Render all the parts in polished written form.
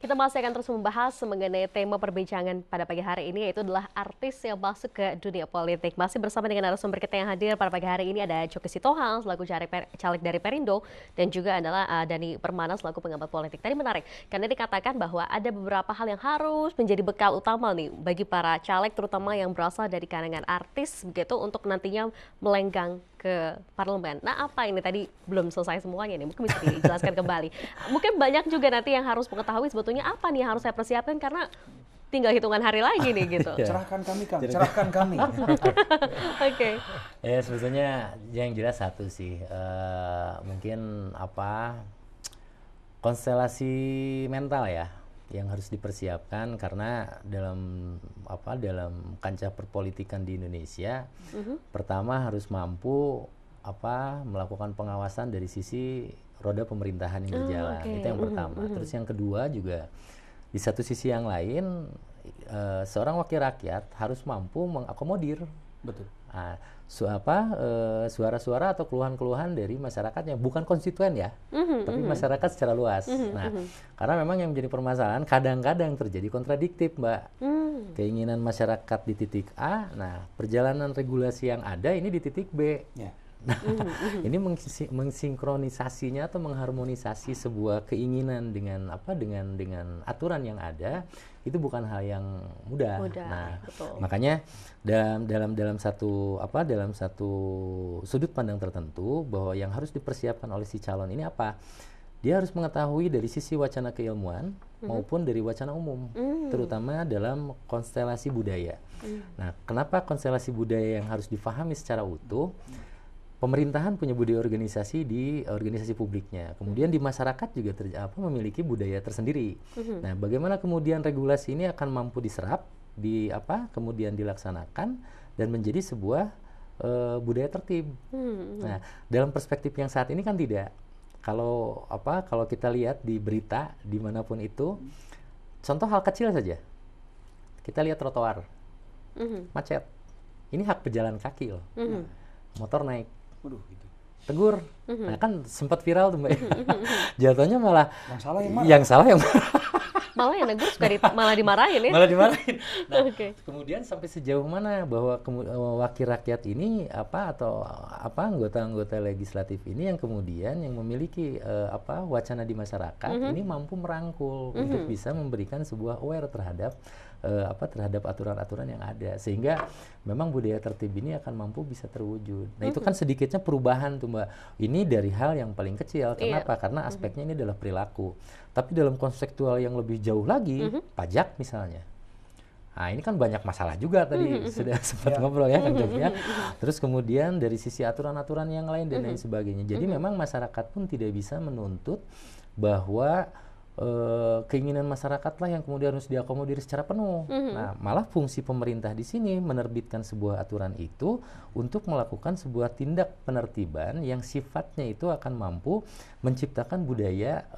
Kita masih akan terus membahas mengenai tema perbincangan pada pagi hari ini, yaitu adalah artis yang masuk ke dunia politik. Masih bersama dengan narasumber kita yang hadir pada pagi hari ini, ada Choky Sitohang selaku caleg dari Perindo, dan juga adalah Dani Permana selaku pengamat politik. Tadi menarik, karena dikatakan bahwa ada beberapa hal yang harus menjadi bekal utama nih bagi para caleg, terutama yang berasal dari kalangan artis, begitu, untuk nantinya melenggang ke parlemen. Nah, apa ini tadi belum selesai semuanya nih, mungkin bisa dijelaskan kembali. Mungkin banyak juga nanti yang harus mengetahui sebetulnya apa nih yang harus saya persiapkan, karena tinggal hitungan hari lagi nih gitu. Cerahkan kami, Kang. Cerahkan kami. Oke. Ya sebetulnya yang jelas satu sih, mungkin konstelasi mental ya yang harus dipersiapkan, karena dalam kancah perpolitikan di Indonesia, pertama harus mampu melakukan pengawasan dari sisi roda pemerintahan yang berjalan. Itu yang pertama. Terus yang kedua juga, di satu sisi yang lain, seorang wakil rakyat harus mampu mengakomodir. Betul. Nah, suara-suara atau keluhan-keluhan dari masyarakatnya, bukan konstituen ya, tapi masyarakat secara luas. Nah, karena memang yang menjadi permasalahan kadang-kadang terjadi kontradiktif, Mbak. Keinginan masyarakat di titik A, nah perjalanan regulasi yang ada ini di titik B. Ya. Nah, ini mensinkronisasinya atau mengharmonisasi sebuah keinginan dengan dengan aturan yang ada, itu bukan hal yang mudah. Nah, betul. makanya dalam satu sudut pandang tertentu, bahwa yang harus dipersiapkan oleh si calon ini apa? Dia harus mengetahui dari sisi wacana keilmuan maupun dari wacana umum, terutama dalam konstelasi budaya. Nah, kenapa konstelasi budaya yang harus difahami secara utuh? Pemerintahan punya budaya organisasi di organisasi publiknya, kemudian di masyarakat juga memiliki budaya tersendiri. Nah, bagaimana kemudian regulasi ini akan mampu diserap, kemudian dilaksanakan dan menjadi sebuah budaya tertib. Nah, dalam perspektif yang saat ini kan tidak. Kalau kita lihat di berita dimanapun itu, contoh hal kecil saja, kita lihat trotoar macet, ini hak pejalan kaki loh, motor naik. Waduh, gitu. Tegur. Nah, kan sempat viral tuh, Mbak. Jatuhnya malah yang salah yang marah. Yang salah yang marah. Malah yang negur suka malah dimarahin ya. Malah dimarahin. Nah, kemudian sampai sejauh mana bahwa wakil rakyat ini atau anggota-anggota legislatif ini yang kemudian yang memiliki wacana di masyarakat ini mampu merangkul untuk bisa memberikan sebuah aware terhadap aturan-aturan yang ada, sehingga memang budaya tertib ini akan mampu bisa terwujud. Nah, itu kan sedikitnya perubahan tuh, Mbak. Ini dari hal yang paling kecil. Kenapa? Karena aspeknya ini adalah perilaku. Tapi dalam konseptual yang lebih jauh lagi, pajak misalnya. Nah, ini kan banyak masalah juga tadi sudah sempat ngobrol ya Kang Choky ya. Terus kemudian dari sisi aturan-aturan yang lain dan lain sebagainya. Jadi memang masyarakat pun tidak bisa menuntut bahwa keinginan masyarakatlah yang kemudian harus diakomodir secara penuh. Nah, malah fungsi pemerintah di sini menerbitkan sebuah aturan itu untuk melakukan sebuah tindak penertiban yang sifatnya itu akan mampu menciptakan budaya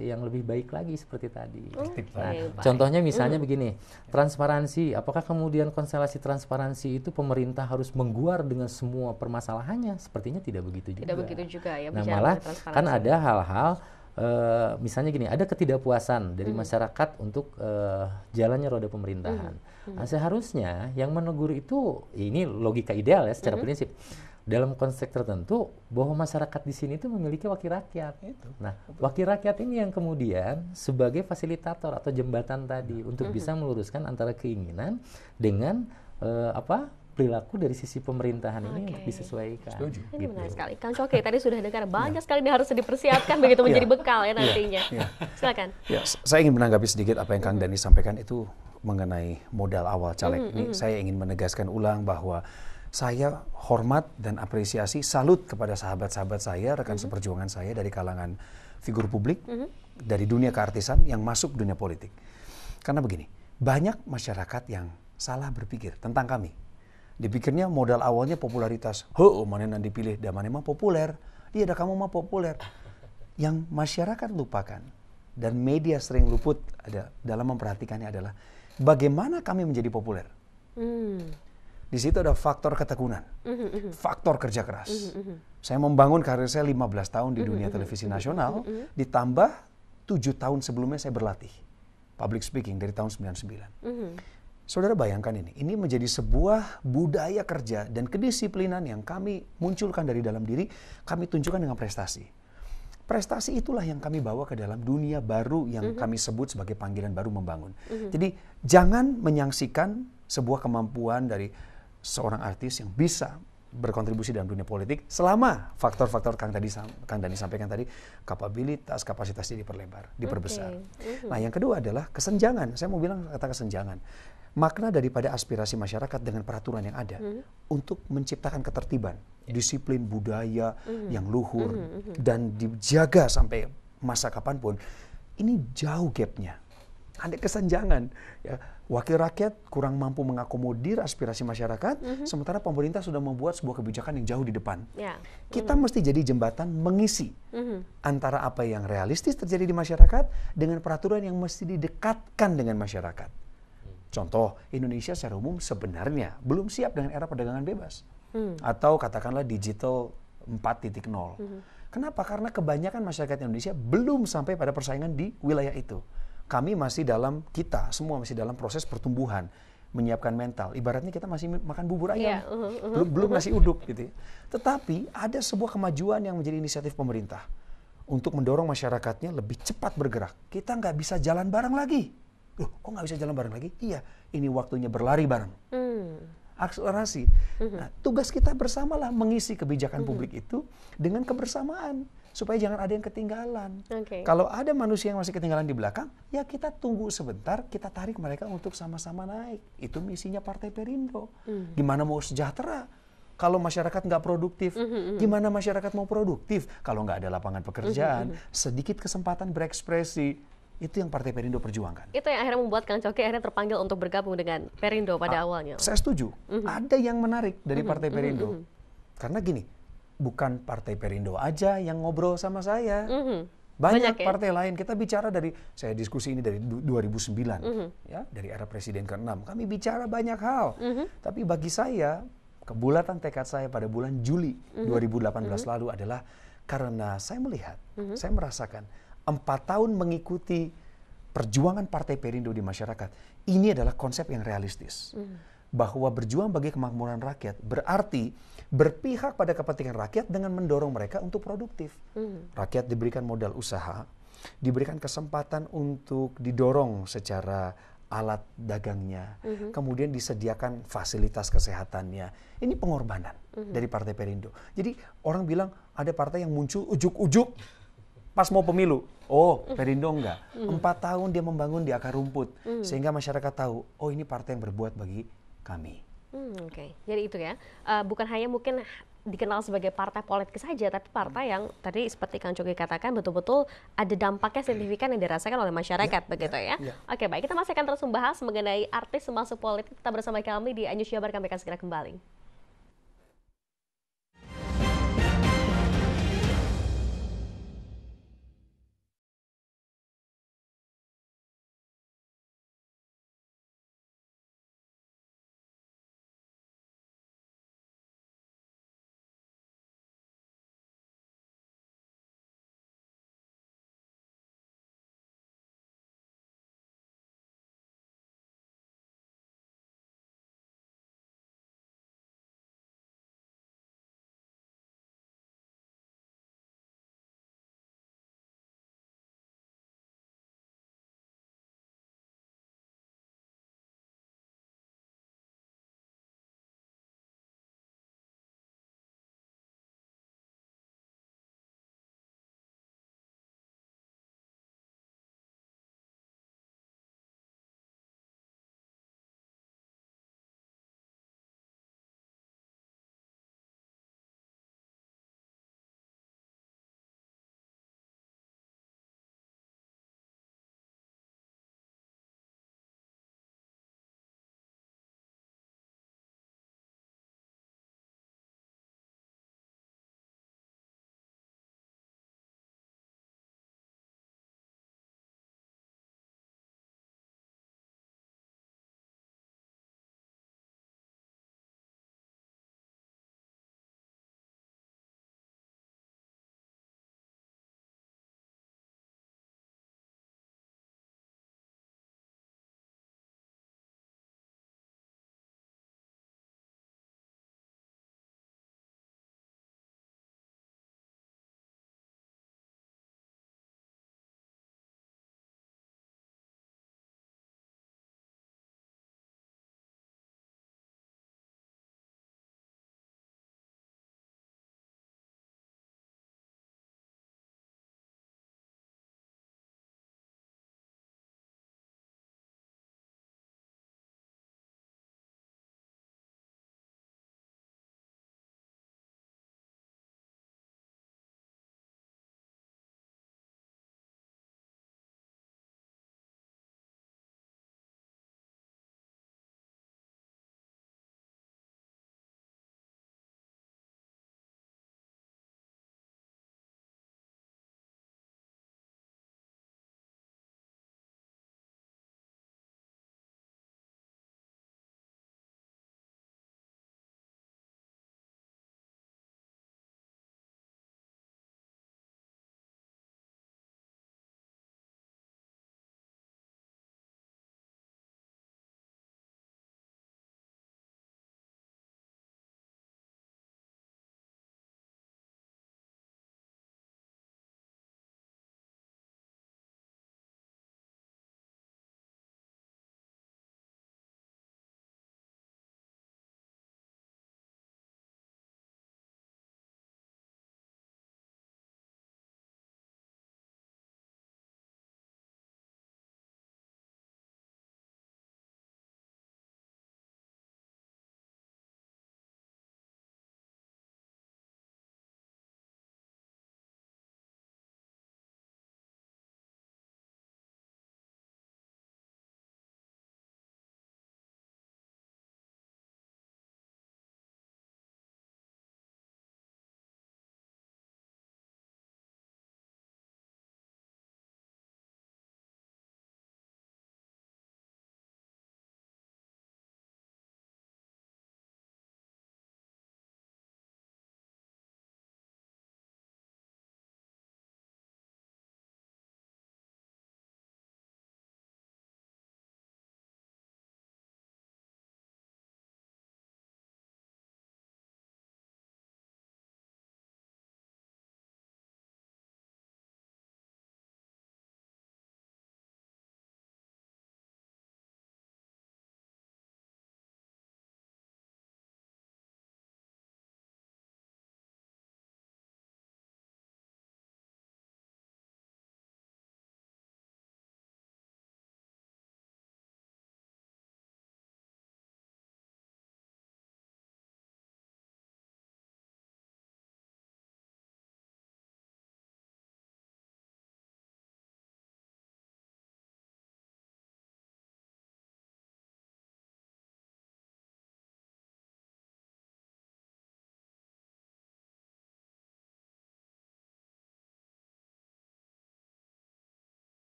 yang lebih baik lagi seperti tadi. Nah, contohnya misalnya begini, transparansi. Apakah kemudian konstelasi transparansi itu pemerintah harus mengguar dengan semua permasalahannya? Sepertinya tidak begitu juga. Tidak begitu juga ya. Nah, malah kan ada hal-hal misalnya gini, ada ketidakpuasan dari masyarakat untuk jalannya roda pemerintahan. Nah, seharusnya yang menegur itu, ini logika ideal ya secara prinsip, dalam konteks tertentu bahwa masyarakat di sini itu memiliki wakil rakyat. Nah, wakil rakyat ini yang kemudian sebagai fasilitator atau jembatan tadi untuk bisa meluruskan antara keinginan dengan perilaku dari sisi pemerintahan ini untuk disesuaikan. Setuju. Ini menarik sekali. Kang Choky tadi sudah dengar banyak sekali yang harus dipersiapkan begitu menjadi bekal ya nantinya. Silakan. Ya, saya ingin menanggapi sedikit apa yang Kang Dani sampaikan itu mengenai modal awal caleg. Ini saya ingin menegaskan ulang bahwa saya hormat dan apresiasi, salut kepada sahabat-sahabat saya, rekan seperjuangan saya dari kalangan figur publik, dari dunia keartisan yang masuk dunia politik. Karena begini, banyak masyarakat yang salah berpikir tentang kami. Dipikirnya modal awalnya popularitas. Mana yang dipilih, dan mana mah populer. Iya, dah kamu mah populer. Yang masyarakat lupakan dan media sering luput dalam memperhatikannya adalah bagaimana kami menjadi populer. Di situ ada faktor ketekunan, faktor kerja keras. Saya membangun karir saya 15 tahun di dunia televisi nasional, ditambah 7 tahun sebelumnya saya berlatih. public speaking dari tahun 99. Saudara bayangkan ini menjadi sebuah budaya kerja dan kedisiplinan yang kami munculkan dari dalam diri, kami tunjukkan dengan prestasi. Prestasi itulah yang kami bawa ke dalam dunia baru yang kami sebut sebagai panggilan baru membangun. Jadi jangan menyaksikan sebuah kemampuan dari seorang artis yang bisa berkontribusi dalam dunia politik selama faktor-faktor Kang Dhani sampaikan tadi, kapasitasnya diperbesar. Nah, yang kedua adalah kesenjangan. Saya mau bilang kata kesenjangan. Makna daripada aspirasi masyarakat dengan peraturan yang ada untuk menciptakan ketertiban, disiplin budaya yang luhur dan dijaga sampai masa kapanpun, ini jauh gapnya. Ada kesenjangan. Ya, wakil rakyat kurang mampu mengakomodir aspirasi masyarakat, sementara pemerintah sudah membuat sebuah kebijakan yang jauh di depan. Kita mesti jadi jembatan mengisi antara apa yang realistis terjadi di masyarakat dengan peraturan yang mesti didekatkan dengan masyarakat. Contoh, Indonesia secara umum sebenarnya belum siap dengan era perdagangan bebas. Atau katakanlah digital 4.0. Kenapa? Karena kebanyakan masyarakat Indonesia belum sampai pada persaingan di wilayah itu. Kami masih semua masih dalam proses pertumbuhan, menyiapkan mental. Ibaratnya kita masih makan bubur ayam, belum nasi uduk gitu. Tetapi ada sebuah kemajuan yang menjadi inisiatif pemerintah untuk mendorong masyarakatnya lebih cepat bergerak. Kita nggak bisa jalan bareng lagi. Loh, kok nggak bisa jalan bareng lagi? Iya, ini waktunya berlari bareng. Akselerasi. Nah, tugas kita bersamalah mengisi kebijakan publik itu dengan kebersamaan. Supaya jangan ada yang ketinggalan. Kalau ada manusia yang masih ketinggalan di belakang, ya kita tunggu sebentar, kita tarik mereka untuk sama-sama naik. Itu misinya Partai Perindo. Gimana mau sejahtera? Kalau masyarakat nggak produktif, gimana masyarakat mau produktif? Kalau nggak ada lapangan pekerjaan, sedikit kesempatan berekspresi. Itu yang Partai Perindo perjuangkan. Itu yang akhirnya membuat Kang Coki akhirnya terpanggil untuk bergabung dengan Perindo pada awalnya. Saya setuju. Ada yang menarik dari Partai Perindo. Karena gini, bukan Partai Perindo aja yang ngobrol sama saya. Banyak partai lain. Kita bicara saya diskusi ini dari 2009. Ya, dari era Presiden ke-6. Kami bicara banyak hal. Tapi bagi saya, kebulatan tekad saya pada bulan Juli 2018 lalu adalah karena saya melihat, saya merasakan 4 tahun mengikuti perjuangan Partai Perindo di masyarakat, ini adalah konsep yang realistis. Bahwa berjuang bagi kemakmuran rakyat berarti berpihak pada kepentingan rakyat dengan mendorong mereka untuk produktif. Rakyat diberikan modal usaha, diberikan kesempatan untuk didorong secara alat dagangnya, kemudian disediakan fasilitas kesehatannya. Ini pengorbanan dari Partai Perindo. Jadi orang bilang ada partai yang muncul ujuk-ujuk pas mau pemilu. Oh, Perindo enggak. 4 tahun dia membangun di akar rumput. Sehingga masyarakat tahu, oh ini partai yang berbuat bagi kami. Jadi itu ya, bukan hanya mungkin dikenal sebagai partai politik saja, tapi partai yang tadi seperti Kang Coki katakan betul-betul ada dampaknya signifikan yang dirasakan oleh masyarakat, begitu ya. Oke, baik, kita masih akan terus membahas mengenai artis masuk politik. Tetap bersama kami di News Jabar, kami akan segera kembali.